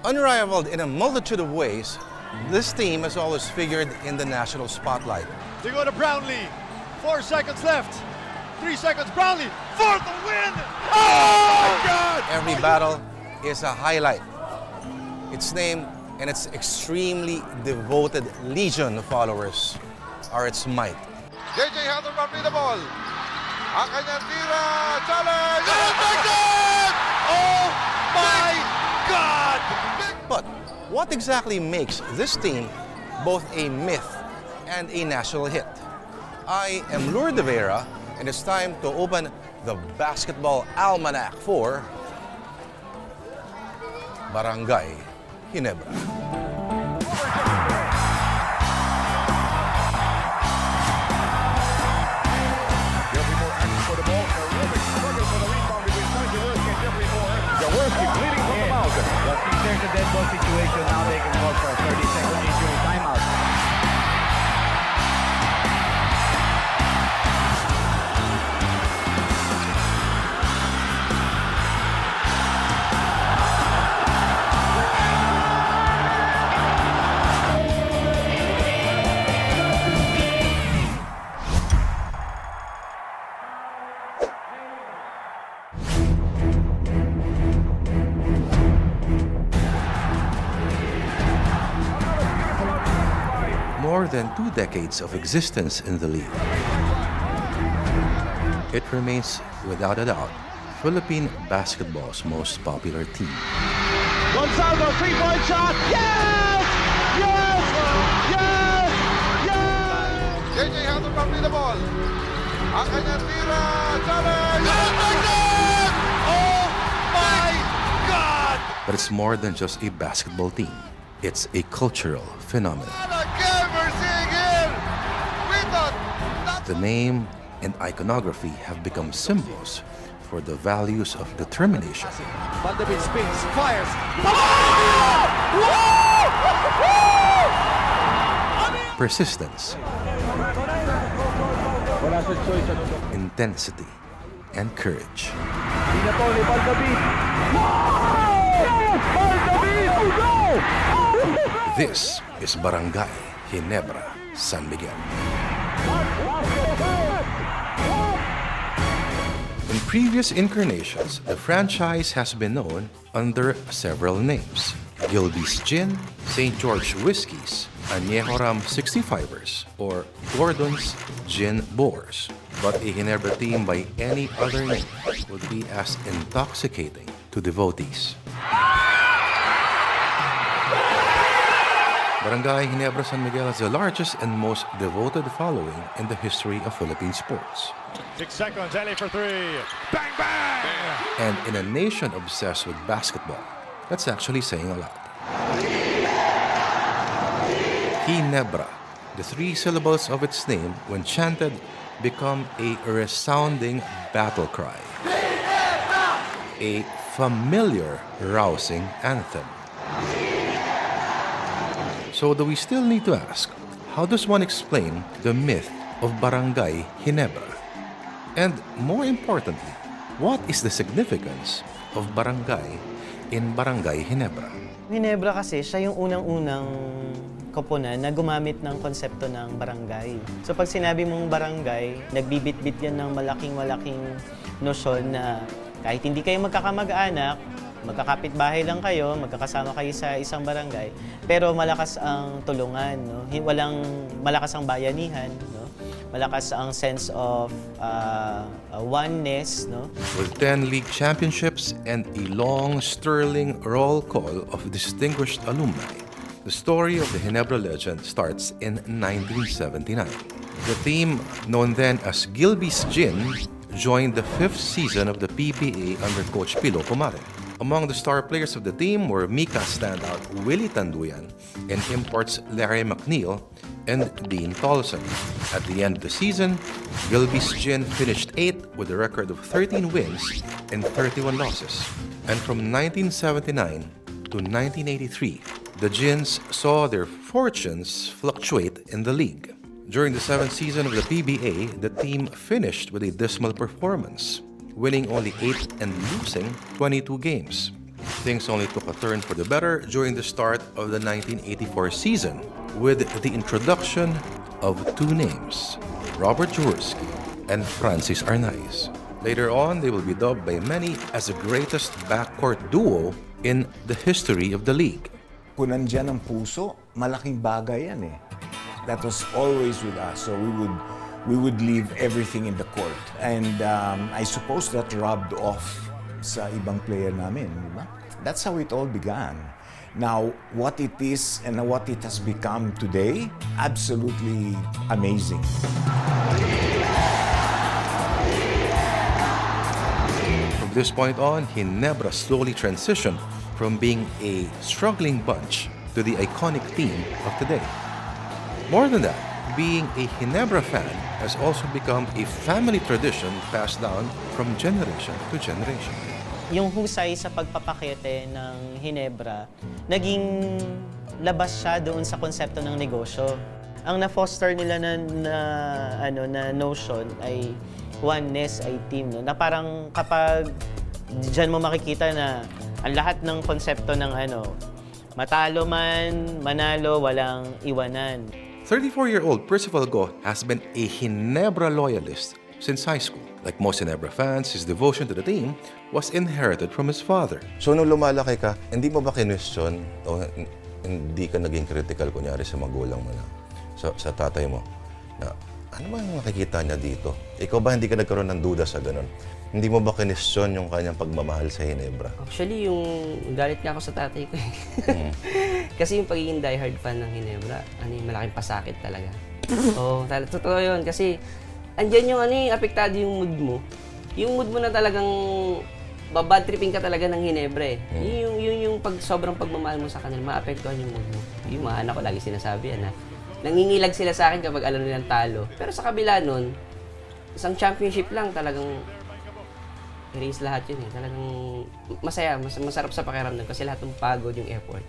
Unrivaled in a multitude of ways, this team has always figured in the national spotlight. They go to Brownlee. 4 seconds left. 3 seconds. Brownlee for the win. Oh my God! Every battle is a highlight. Its name and its extremely devoted legion of followers are its might. JJ Hatton from the ball. Ang kanyang tira. Challenge! Oh my God! But what exactly makes this team both a myth and a national hit? I am Lourdes de Vera, and it's time to open the basketball almanac for Barangay Ginebra. Jaworski bleeding from the mouth. But if there's a dead ball situation, now they can call for a 30-second injury timeout. More than 2 decades of existence in the league, it remains, without a doubt, Philippine basketball's most popular team. Gonzalo, 3-point shot. Yes! Yes! Yes! Yes! JJ Hatton from the ball. Ang kanyang tira. Challenge! Oh my God! But it's more than just a basketball team. It's a cultural phenomenon. Again, we're seeing here. We thought that The name and iconography have become symbols for the values of determination, Vanderbilt spins, fires. persistence, intensity, and courage. This is Barangay Ginebra San Miguel. In previous incarnations, the franchise has been known under several names: Gilby's Gin, St. George Whiskies, Añejoram 65ers, or Gordon's Gin Boars. But a Ginebra team by any other name would be as intoxicating to devotees. Barangay Ginebra San Miguel has the largest and most devoted following in the history of Philippine sports. 6 seconds, Ellie for 3. Bang, bang! And in a nation obsessed with basketball, that's actually saying a lot. Ginebra, the 3 syllables of its name, when chanted, become a resounding battle cry. A familiar, rousing anthem. So do we still need to ask, how does one explain the myth of Barangay Ginebra? And more importantly, what is the significance of barangay in Barangay Ginebra? Ginebra kasi, siya yung unang-unang koponan na gumamit ng konsepto ng barangay. So pag sinabi mong barangay, nagbibit-bit yan ng malaking-malaking nosyon na kahit hindi kayo magkakamag-anak, magkakapit-bahay lang kayo, magkakasama kayo sa isang barangay, pero malakas ang tulungan, no? Malakas ang bayanihan, no? Malakas ang sense of oneness, no? With 10 league championships and a long, sterling roll call of distinguished alumni, the story of the Ginebra legend starts in 1979. The team, known then as Gilby's Gin, joined the 5th season of the PBA under Coach Pilo Pumarin. Among the star players of the team were Mika standout Willie Tanduyan and imports Larry McNeil and Dean Tolson. At the end of the season, Gilby's Gin finished 8th with a record of 13 wins and 31 losses. And from 1979 to 1983, the Gins saw their fortunes fluctuate in the league. During the 7th season of the PBA, the team finished with a dismal performance, winning only 8 and losing 22 games. Things only took a turn for the better during the start of the 1984 season with the introduction of two names, Robert Jaworski and Francis Arnaiz. Later on, they will be dubbed by many as the greatest backcourt duo in the history of the league. Kung nandyan ang puso, malaking bagay yan eh. That was always with us. So we would leave everything in the court. And I suppose that rubbed off sa ibang player namin, di ba? That's how it all began. Now, what it is and what it has become today, absolutely amazing. From this point on, Ginebra slowly transitioned from being a struggling bunch to the iconic team of today. More than that, being a Ginebra fan has also become a family tradition passed down from generation to generation. Yung husay sa pagpapakete ng Ginebra, naging labas siya doon sa konsepto ng negosyo. Ang na-foster nila na notion ay oneness, ay team. No? Na parang kapag dyan mo makikita na ang lahat ng konsepto ng matalo man, manalo, walang iwanan. 34-year-old Percival Go has been a Ginebra loyalist since high school. Like most Ginebra fans, his devotion to the team was inherited from his father. So nung lumalaki ka, hindi mo ba kinwestiyon o hindi ka naging critical kunyari sa magulang mo na, sa tatay mo, na ano ba yung makikita niya dito? Ikaw ba hindi ka nagkaroon ng duda sa ganun? Hindi mo ba kinwestiyon yung kanyang pagmamahal sa Ginebra? Actually, yung galit nga ako sa tatay ko. Kasi yung pagiging diehard fan ng Ginebra, malaking pasakit talaga. Oo, totoo yun. Kasi andyan yung apektado yung mood mo. Yung mood mo na talagang babad tripping ka talaga ng Ginebra eh. Yung sobrang pagmamahal mo sa kanila, maapektuhan yung mood mo. Yung mga anak ko lagi sinasabi yan nangingilag sila sa akin kapag alam nilang talo. Pero sa kabila nun, isang championship lang talagang erase lahat yun eh. Talagang masaya, masarap sa pakiramdam kasi lahat ng pagod, yung effort,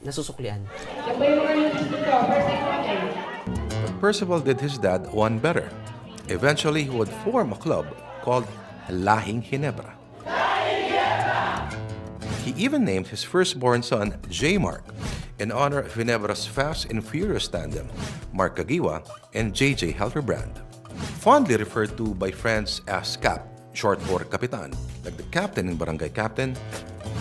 nasusuklian. But Percival did his dad one better. Eventually, he would form a club called Lahing Ginebra. He even named his firstborn son, J-Mark, in honor of Ginebra's fast and furious tandem, Mark Caguiwa and JJ Helferbrand. Fondly referred to by friends as Cap, short for Kapitan. Like the captain in Barangay Captain,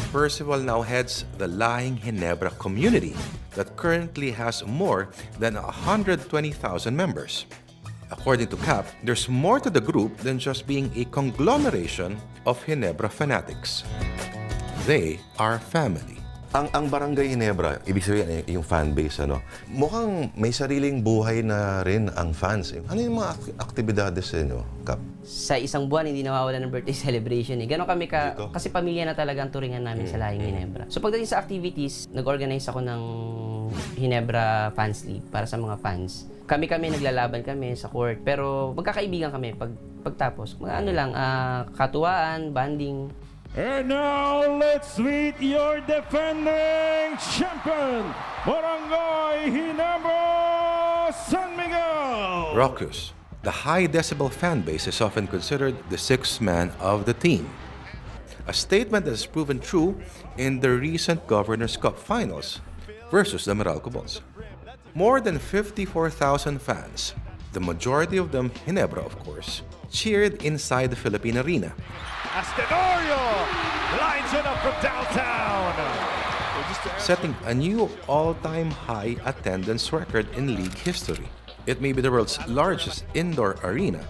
Percival now heads the Lahing Ginebra community that currently has more than 120,000 members. According to Cap, there's more to the group than just being a conglomeration of Ginebra fanatics. They are family. Ang Barangay Ginebra, ibig sabihin yung fan base, mukhang may sariling buhay na rin ang fans. Ano yung mga aktibidades sa inyo, Kap? Sa isang buwan, hindi nawawala ng birthday celebration eh. Ganon kami kasi pamilya na talaga ang turingan namin sa Lahing Ginebra. So pagdating sa activities, nag-organize ako ng Ginebra Fans League para sa mga fans. Kami naglalaban kami sa court, pero magkakaibigan kami pagtapos. Katuwaan, banding. And now, let's meet your defending champion, Barangay Ginebra San Miguel! Raucous, the high-decibel fan base is often considered the sixth man of the team. A statement that has proven true in the recent Governor's Cup finals versus the Meralco Bulls. More than 54,000 fans, the majority of them Ginebra, of course, cheered inside the Philippine Arena. Astenorio lines it up from downtown. Setting a new all-time high attendance record in league history. It may be the world's largest indoor arena,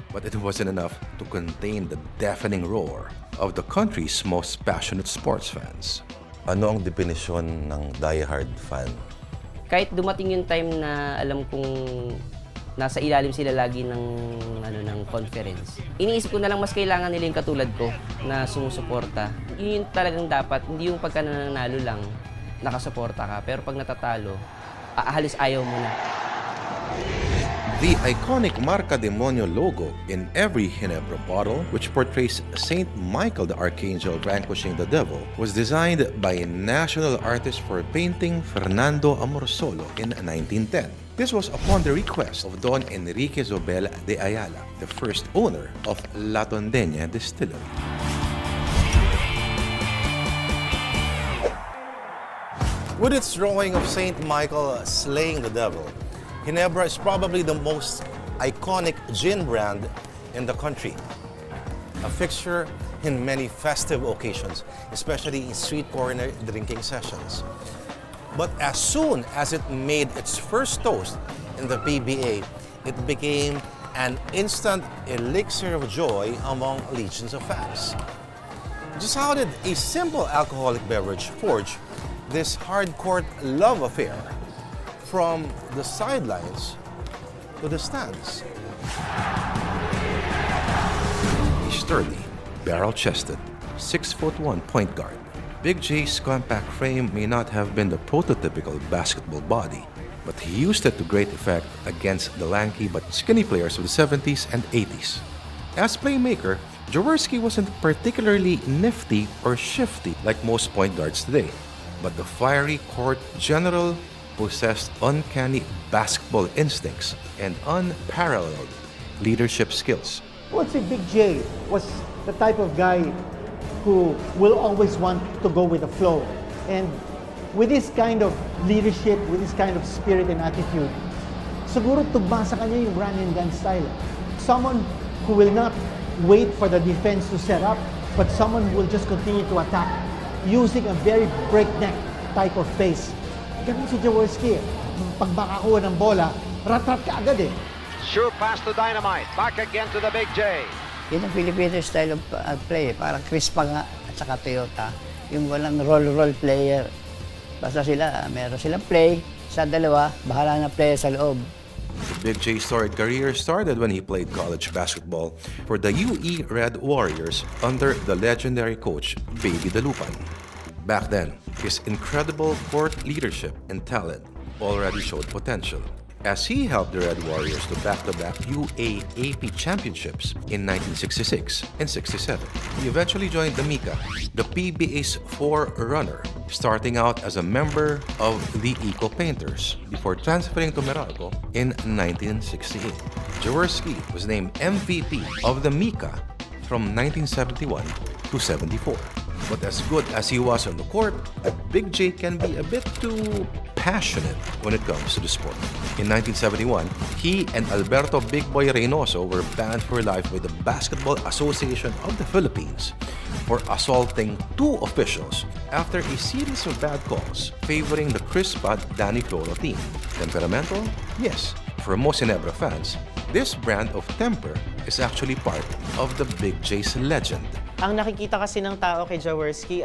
but it wasn't enough to contain the deafening roar of the country's most passionate sports fans. Ano ang definisyon ng diehard fan? Kahit dumating yung time na alam kong nasa ilalim sila lagi ng conference. Iniisip ko na lang mas kailangan nila yung katulad ko na sumusuporta. Yun yung talagang dapat, hindi yung pagka nananalo lang, nakasuporta ka. Pero pag natatalo, halos ayaw mo na. The iconic Marca Demonio logo in every Ginebra bottle, which portrays Saint Michael the Archangel vanquishing the devil, was designed by national artist for painting Fernando Amorsolo in 1910. This was upon the request of Don Enrique Zobel de Ayala, the first owner of La Tondeña Distillery. With its drawing of Saint Michael slaying the devil, Ginebra is probably the most iconic gin brand in the country. A fixture in many festive occasions, especially in street corner drinking sessions. But as soon as it made its first toast in the PBA, it became an instant elixir of joy among legions of fans. Just how did a simple alcoholic beverage forge this hardcore love affair from the sidelines to the stands? A sturdy, barrel-chested, 6'1" point guard. Big J's compact frame may not have been the prototypical basketball body, but he used it to great effect against the lanky but skinny players of the 70s and 80s. As playmaker, Jaworski wasn't particularly nifty or shifty like most point guards today, but the fiery court general possessed uncanny basketball instincts and unparalleled leadership skills. I would say Big J was the type of guy who will always want to go with the flow. And with this kind of leadership, with this kind of spirit and attitude, siguro tugma sa kanya yung run and gun style. Someone who will not wait for the defense to set up, but someone who will just continue to attack using a very breakneck type of pace. Ganun si Jaworski. Pag makakuha ng bola, rat-rat ka agad eh. Sure pass to Dynamite. Back again to the Big J. Yun ang Filipino style of play. Parang Crispa nga at saka Toyota. Yung walang roll player. Basta sila, meron silang play. Sa dalawa, bahala na player sa loob. The Big J's storied career started when he played college basketball for the UE Red Warriors under the legendary coach Baby Dalupan. Back then, his incredible court leadership and talent already showed potential, as he helped the Red Warriors to back-to-back UAAP championships in 1966 and 67. He eventually joined the Mika, the PBA's forerunner, starting out as a member of the Eco Painters before transferring to Meralco in 1968. Jaworski was named MVP of the Mika from 1971 to 74. But as good as he was on the court, a Big J can be a bit too passionate when it comes to the sport. In 1971, he and Alberto Big Boy Reynoso were banned for life by the Basketball Association of the Philippines for assaulting two officials after a series of bad calls favoring the Crispa Danny Floro team. Temperamental? Yes. For most Ginebra fans, this brand of temper is actually part of the Big J's legend. Ang nakikita kasi ng tao kay Jaworski,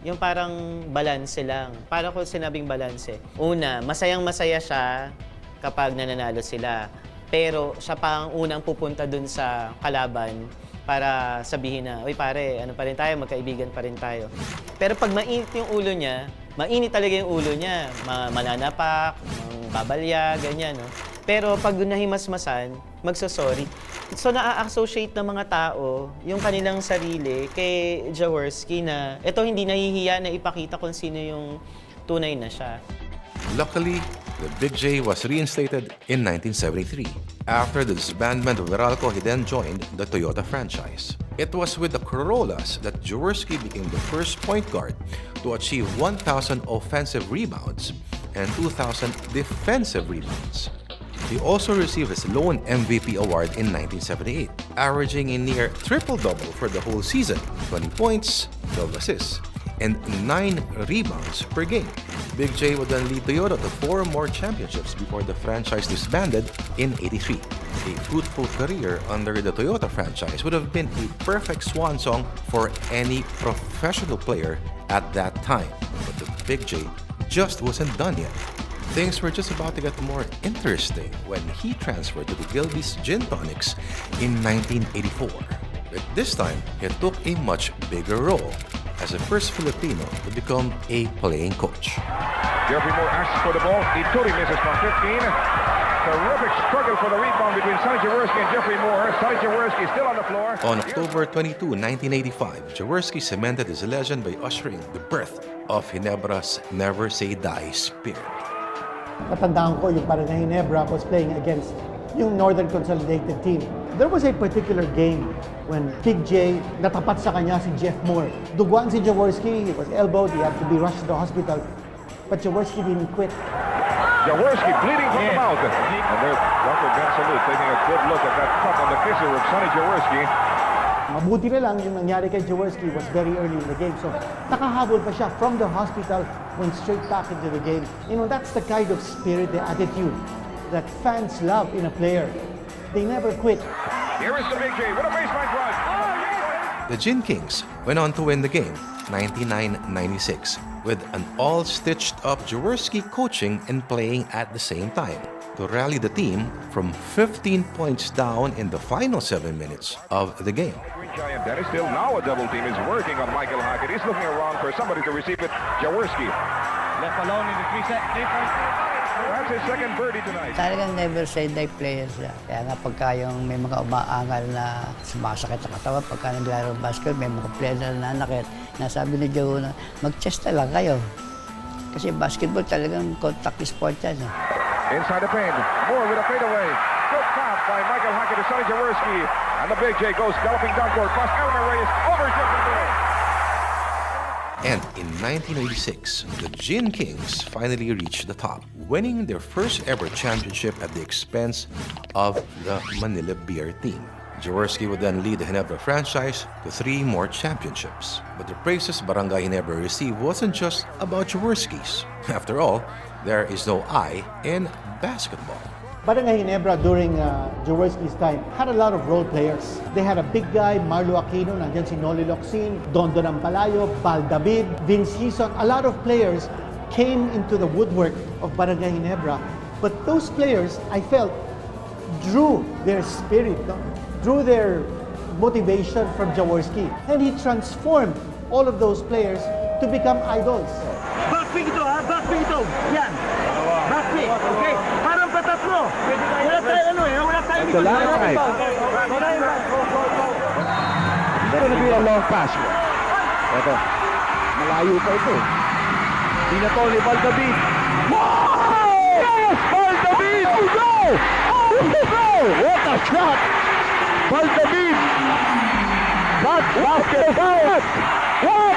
yung parang balanse lang. Para ko sinabing balanse. Una, masayang-masaya siya kapag nananalo sila. Pero siya pa ang unang pupunta dun sa kalaban para sabihin na, uy pare, ano pa rin tayo, magkaibigan pa rin tayo. Pero pag mainit yung ulo niya, mainit talaga yung ulo niya. Mananapak, babalya, ganyan. No? Pero pag nahimasmasan, magsasorry. So na-associate ng mga tao yung kanilang sarili kay Jaworski na ito hindi nahihiya na ipakita kung sino yung tunay na siya. Luckily, the Big J was reinstated in 1973. After the disbandment of Meralco, he then joined the Toyota franchise. It was with the Corollas that Jaworski became the first point guard to achieve 1,000 offensive rebounds and 2,000 defensive rebounds. He also received his lone MVP award in 1978, averaging a near triple-double for the whole season, 20 points, 12 assists, and 9 rebounds per game. Big J would then lead Toyota to 4 more championships before the franchise disbanded in '83. A fruitful career under the Toyota franchise would have been a perfect swan song for any professional player at that time. But the Big J just wasn't done yet. Things were just about to get more interesting when he transferred to the Gilby's Gin Tonics in 1984. But this time, he took a much bigger role as the first Filipino to become a playing coach. Jeffrey Moore asks for the ball. Ituri misses from 15. Terrific struggle for the rebound between Sonny Jaworski and Jeffrey Moore. Sonny Jaworski still on the floor. On October 22, 1985, Jaworski cemented his legend by ushering the birth of Ginebra's Never Say Die spirit. Natandaan ko yung Barangay Ginebra was playing against yung Northern Consolidated team. There was a particular game when Big J natapat sa kanya si Jeff Moore. Duguan si Jaworski, he was elbowed, he had to be rushed to the hospital. but Jaworski didn't quit. Jaworski bleeding from the mouth. And there's Dr. Ben Salute taking a good look at that cut on the kisser of Sonny Jaworski. Mabuti na lang yung nangyari kay Jaworski was very early in the game. So nakahabol pa siya from the hospital, went straight back into the game. You know, that's the kind of spirit, the attitude that fans love in a player. They never quit. Here is the Big J with a baseline drive. The Gin Kings went on to win the game, 99-96, with an all-stitched-up Jaworski coaching and playing at the same time to rally the team from 15 points down in the final 7 minutes of the game. Green Giant Dennis still now a double team is working on Michael Hackett. He's looking around for somebody to receive it. Jaworski. Left alone in the 3-set difference. That's his second birdie tonight. Talagang never say die player siya. Kaya nga pagka yung may mga umaangal na sumasakit sa katawan, pagka naglaro basketball, may mga player na nanakit. Nasabi ni Joe na mag-chest na lang kayo. Kasi basketball talagang contact sport yan. Inside the paint. Moore with a fadeaway. Good pass by Michael Hackett to Sonny Jaworski. And the Big J goes galloping down court. Plus Elmer Reyes over Jeffrey Moore. And in 1986, the Gin Kings finally reached the top, winning their first ever championship at the expense of the Manila Beer team. Jaworski would then lead the Ginebra franchise to 3 more championships. But the praises Barangay Ginebra received wasn't just about Jaworski's. After all, there is no I in basketball. Barangay Ginebra during Jaworski's time had a lot of role players. They had a big guy, Marlo Aquino, nandiyan si Noli Locsin, Dondo Nampalayo, Bal David, Vince Hison. A lot of players came into the woodwork of Barangay Ginebra. But those players, I felt, drew their spirit, drew their motivation from Jaworski. And he transformed all of those players to become idols. Backpick ito ha, backpick ito. Yan. Backpick, okay? Parang patatlo. Wala tayo wala tayo. That's the last night. Gonna be a long pass. Ito. Malayo pa ito. Di na to ni Bal David. Wow! Yes! Bal David! Oh no! Oh no! What a shot! Bal David! That basketball! What?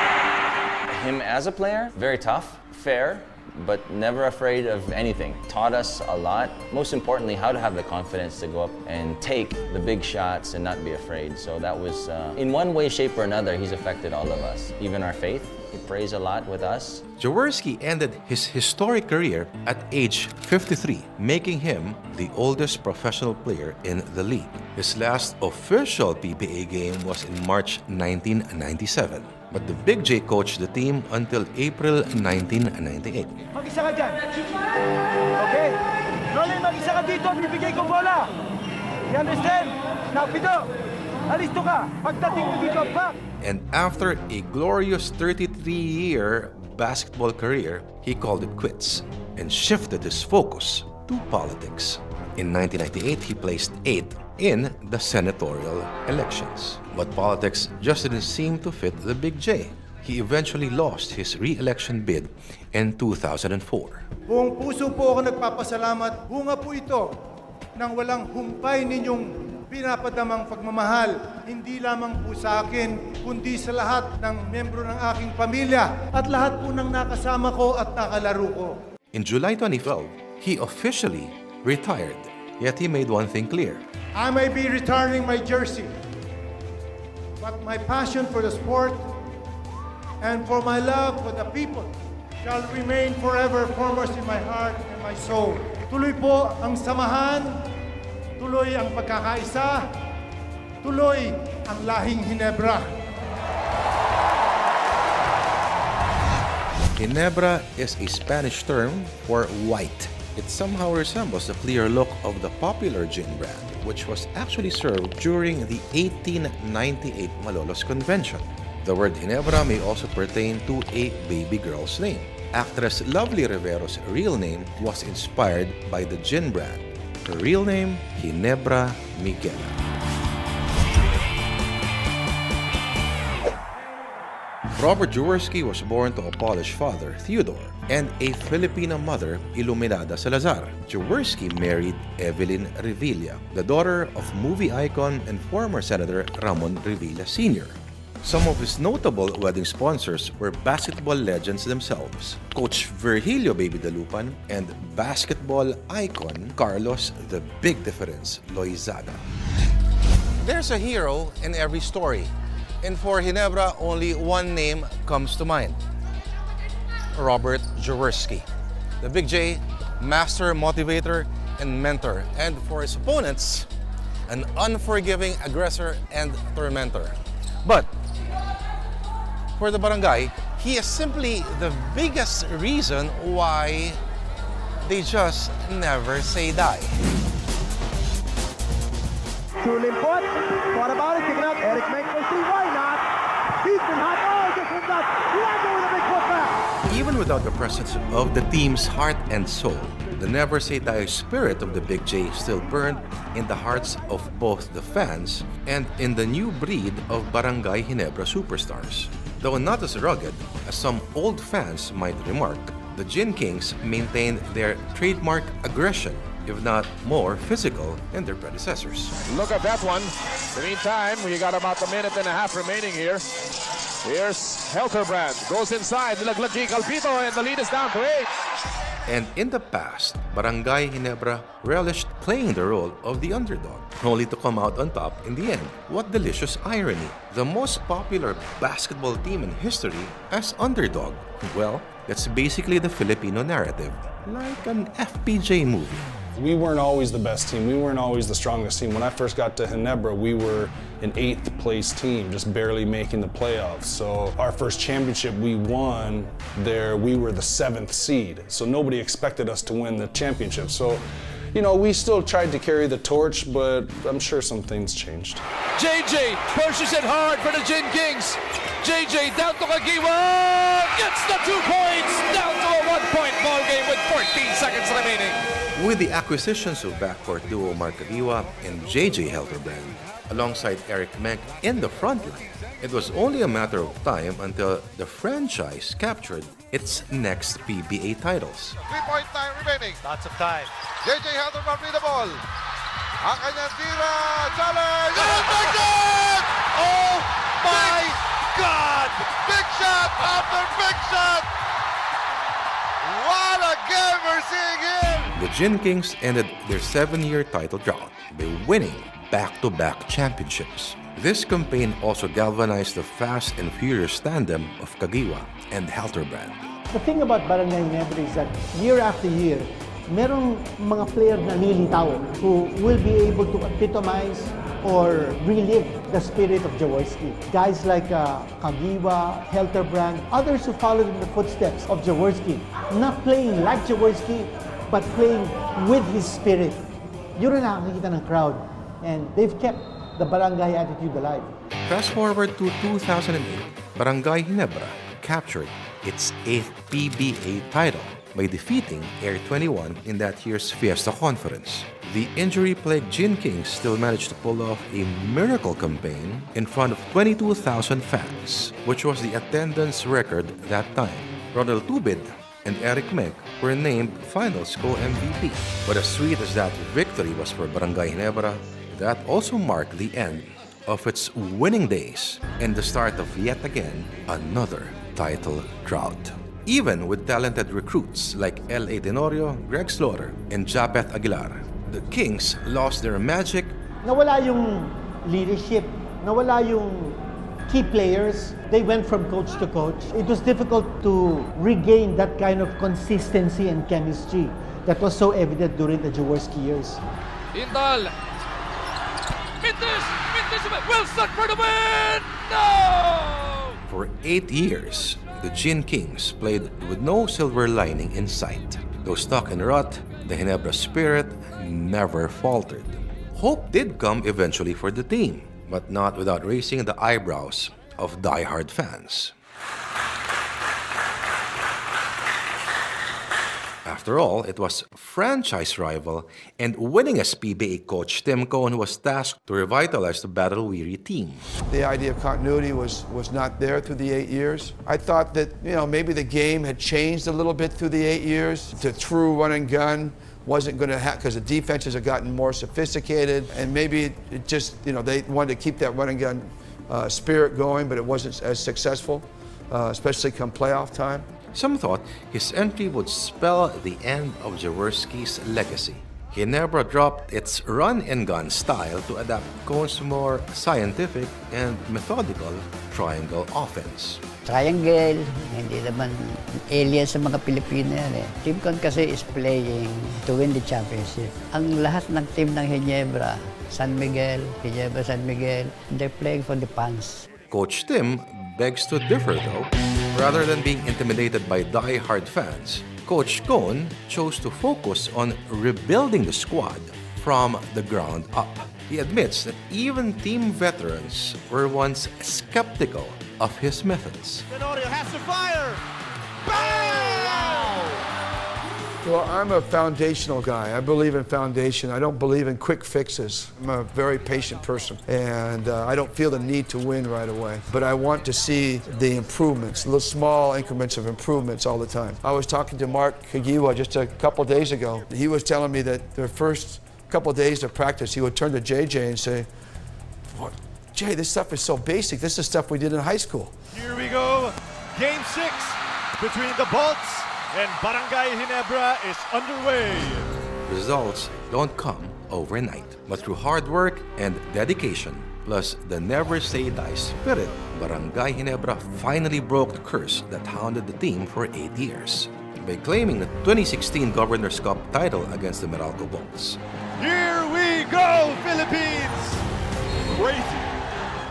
Him as a player, very tough, fair, but never afraid of anything. Taught us a lot. Most importantly, how to have the confidence to go up and take the big shots and not be afraid. So that was, in one way, shape, or another, he's affected all of us, even our faith. He prays a lot with us. Jaworski ended his historic career at age 53, making him the oldest professional player in the league. His last official PBA game was in March 1997. But the Big J coached the team until April 1998. Mag-isa ka dyan. Okay? Rolly, mag-isa ka dito. Bibigay ko bola. You understand? Now, Pido, alisto ka. Pagdating mo dito, back. And after a glorious 33-year basketball career, he called it quits and shifted his focus to politics. In 1998, he placed 8th in the senatorial elections. But politics just didn't seem to fit the Big J. He eventually lost his re-election bid in 2004. Buong puso po ako nagpapasalamat. Bunga po ito ng walang humpay ninyong pinapadamang pagmamahal. Hindi lamang po sa akin, kundi sa lahat ng membro ng aking pamilya at lahat po ng nakasama ko at nakalaro ko. In July 2012, he officially retired. Yet he made one thing clear. I may be returning my jersey, but my passion for the sport and for my love for the people shall remain forever foremost in my heart and my soul. Tuloy po ang samahan, tuloy ang pagkakaisa, tuloy ang lahing Ginebra. Ginebra is a Spanish term for white. It somehow resembles the clear look of the popular gin brand, which was actually served during the 1898 Malolos Convention. The word Ginebra may also pertain to a baby girl's name. Actress Lovely Rivero's real name was inspired by the gin brand. Her real name, Ginebra Miguel. Robert Jaworski was born to a Polish father, Theodore, and a Filipina mother, Iluminada Salazar. Jaworski married Evelyn Revilla, the daughter of movie icon and former Senator Ramon Revilla Sr. Some of his notable wedding sponsors were basketball legends themselves, Coach Virgilio Baby Dalupan and basketball icon Carlos the Big Difference Loizada. There's a hero in every story, and for Ginebra, only one name comes to mind: Robert Jaworski. The Big J, master motivator and mentor, and for his opponents, an unforgiving aggressor and tormentor. But for the barangay, he is simply the biggest reason why they just never say die. Sulimpot. What about it? Kick it out. Eric Menk will see why not. He's been hot. Oh, just from that. Lago with a big foot back. Even without the presence of the team's heart and soul, the never say die spirit of the Big J still burned in the hearts of both the fans and in the new breed of Barangay Ginebra superstars. Though not as rugged as some old fans might remark, the Gin Kings maintained their trademark aggression, if not more physical than their predecessors. Look at that one. In the meantime, we got about a minute and a half remaining here. Here's Helterbrand. Goes inside. Nilaglag Calpito, and the lead is down to 8. And in the past, Barangay Ginebra relished playing the role of the underdog, only to come out on top in the end. What delicious irony! The most popular basketball team in history as underdog. Well, that's basically the Filipino narrative, like an FPJ movie. We weren't always the best team. We weren't always the strongest team. When I first got to Ginebra, we were an 8th place team, just barely making the playoffs. So our first championship we won there, we were the 7th seed. So nobody expected us to win the championship. So, you know, we still tried to carry the torch, but I'm sure some things changed. JJ pushes it hard for the Gin Kings. JJ down to Kagiwa, gets the 2 points, down to a 1-point ball game with 14 seconds remaining. With the acquisitions of backcourt duo Mark Kagiwa and JJ Helterbrand, alongside Eric Menk in the front line, it was only a matter of time until the franchise captured its next PBA titles. 3-point time remaining. Lots of time. JJ Helderman with the ball. Ang kanyang tira, challenge, and takes it! Oh my God! Big shot after big shot! What a game we're seeing here! The Gin Kings ended their 7-year title drought by winning back-to-back championships. This campaign also galvanized the fast and furious tandem of Kagiwa and Helterbrand. The thing about Barangay Ginebra is that year after year, merong mga player na lilitaw who will be able to epitomize or relive the spirit of Jaworski. Guys like Kagiwa, Helterbrand, others who followed in the footsteps of Jaworski, not playing like Jaworski, but playing with his spirit. Yun ang nakakita ng crowd, and they've kept the barangay attitude alive. Fast forward to 2008, Barangay Ginebra captured its 8th PBA title by defeating Air 21 in that year's Fiesta Conference. The injury-plagued Gin Kings still managed to pull off a miracle campaign in front of 22,000 fans, which was the attendance record that time. Ronald Tubid and Eric Menk were named Finals co-MVP. But as sweet as that victory was for Barangay Ginebra, that also marked the end of its winning days and the start of yet again another title drought. Even with talented recruits like L.A. Tenorio, Greg Slaughter, and Japeth Aguilar, the Kings lost their magic. Nawala yung leadership, nawala yung key players. They went from coach to coach. It was difficult to regain that kind of consistency and chemistry that was so evident during the Jaworski years. Indal. Wilson for the win! No! For 8 years, the Gin Kings played with no silver lining in sight. Though stuck in rut, the Ginebra spirit never faltered. Hope did come eventually for the team, but not without raising the eyebrows of die-hard fans. After all, it was franchise rival and winningest PBA coach Tim Cohn who was tasked to revitalize the battle-weary team. The idea of continuity was not there through the 8 years. I thought that, maybe the game had changed a little bit through the 8 years. The true run and gun wasn't going to happen because the defenses have gotten more sophisticated, and maybe it just, they wanted to keep that run and gun spirit going, but it wasn't as successful, especially come playoff time. Some thought his entry would spell the end of Jaworski's legacy. Ginebra dropped its run-and-gun style to adapt Cone's more scientific and methodical triangle offense. Triangle, hindi naman alien sa mga Pilipino yan eh. Team Con kasi is playing to win the championship. Ang lahat ng team ng Ginebra San Miguel, they're playing for the fans. Coach Tim begs to differ though. Rather than being intimidated by die-hard fans, Coach Cone chose to focus on rebuilding the squad from the ground up. He admits that even team veterans were once skeptical of his methods. Tenorio has to fire. Bang! Well, I'm a foundational guy. I believe in foundation. I don't believe in quick fixes. I'm a very patient person, and I don't feel the need to win right away. But I want to see the improvements, little small increments of improvements all the time. I was talking to Mark Kagiwa just a couple days ago. He was telling me that the first couple days of practice, he would turn to JJ and say, Jay, this stuff is so basic. This is stuff we did in high school. Here we go. Game 6 between the Bolts and Barangay Ginebra is underway. Results don't come overnight, but through hard work and dedication, plus the never-say-die spirit, Barangay Ginebra finally broke the curse that hounded the team for 8 years by claiming the 2016 Governor's Cup title against the Meralco Bolts. Here we go, Philippines! Crazy.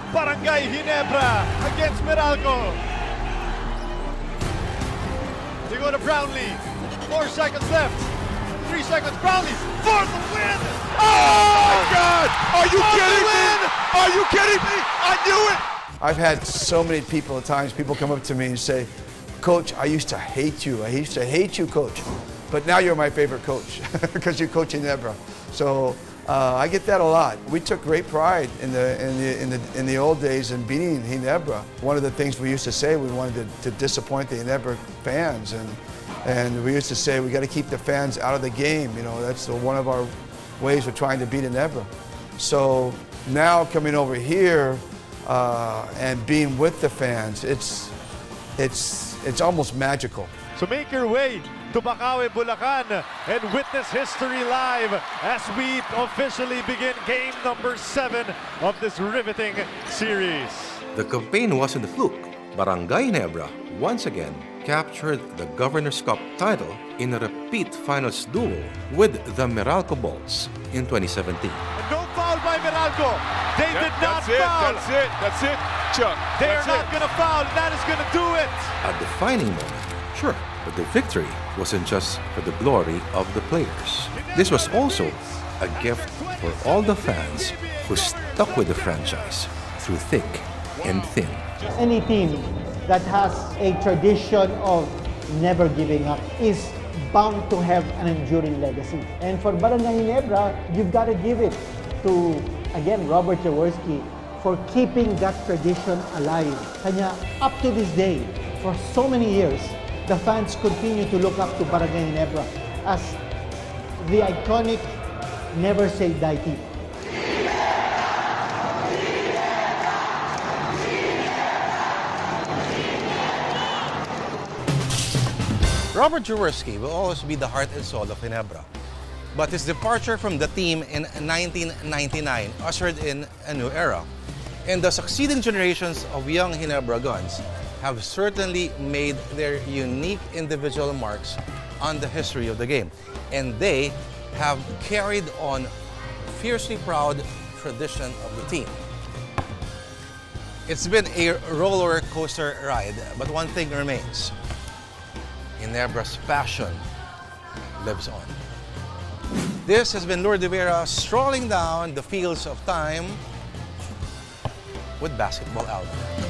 Barangay Ginebra against Meralco. They go to Brownlee. 4 seconds left. 3 seconds. Brownlee for the win. Oh my God! Are you kidding me? Are you kidding me? I knew it. I've had so many people at times, people come up to me and say, Coach, I used to hate you. I used to hate you, Coach. But now you're my favorite coach because you're coaching Ginebra. So I get that a lot. We took great pride in the old days in beating Ginebra. One of the things we used to say, we wanted to disappoint the Ginebra fans, and we used to say we got to keep the fans out of the game. You know, that's one of our ways of trying to beat Ginebra. So now coming over here and being with the fans, it's almost magical. So make your way to Bacaue, Bulacan and witness history live as we officially begin game number 7 of this riveting series. The campaign wasn't a fluke. Barangay Ginebra once again captured the Governor's Cup title in a repeat finals duel with the Meralco Bolts in 2017. And no foul by Meralco. They did not foul. That's it, Chuck. They are not going to foul. That is going to do it. A defining moment, sure, but the victory wasn't just for the glory of the players. This was also a gift for all the fans who stuck with the franchise through thick and thin. Any team that has a tradition of never giving up is bound to have an enduring legacy. And for Barangay Ginebra, you've got to give it to, again, Robert Jaworski for keeping that tradition alive. Kanya, up to this day, for so many years, the fans continue to look up to Barangay Ginebra as the iconic never say die team. Robert Jaworski will always be the heart and soul of Ginebra. But his departure from the team in 1999 ushered in a new era. And the succeeding generations of young Ginebra Guns have certainly made their unique individual marks on the history of the game. And they have carried on fiercely proud tradition of the team. It's been a roller coaster ride, but one thing remains. Ginebra's passion lives on. This has been Lourdes Rivera strolling down the fields of time with Basketball Almanac.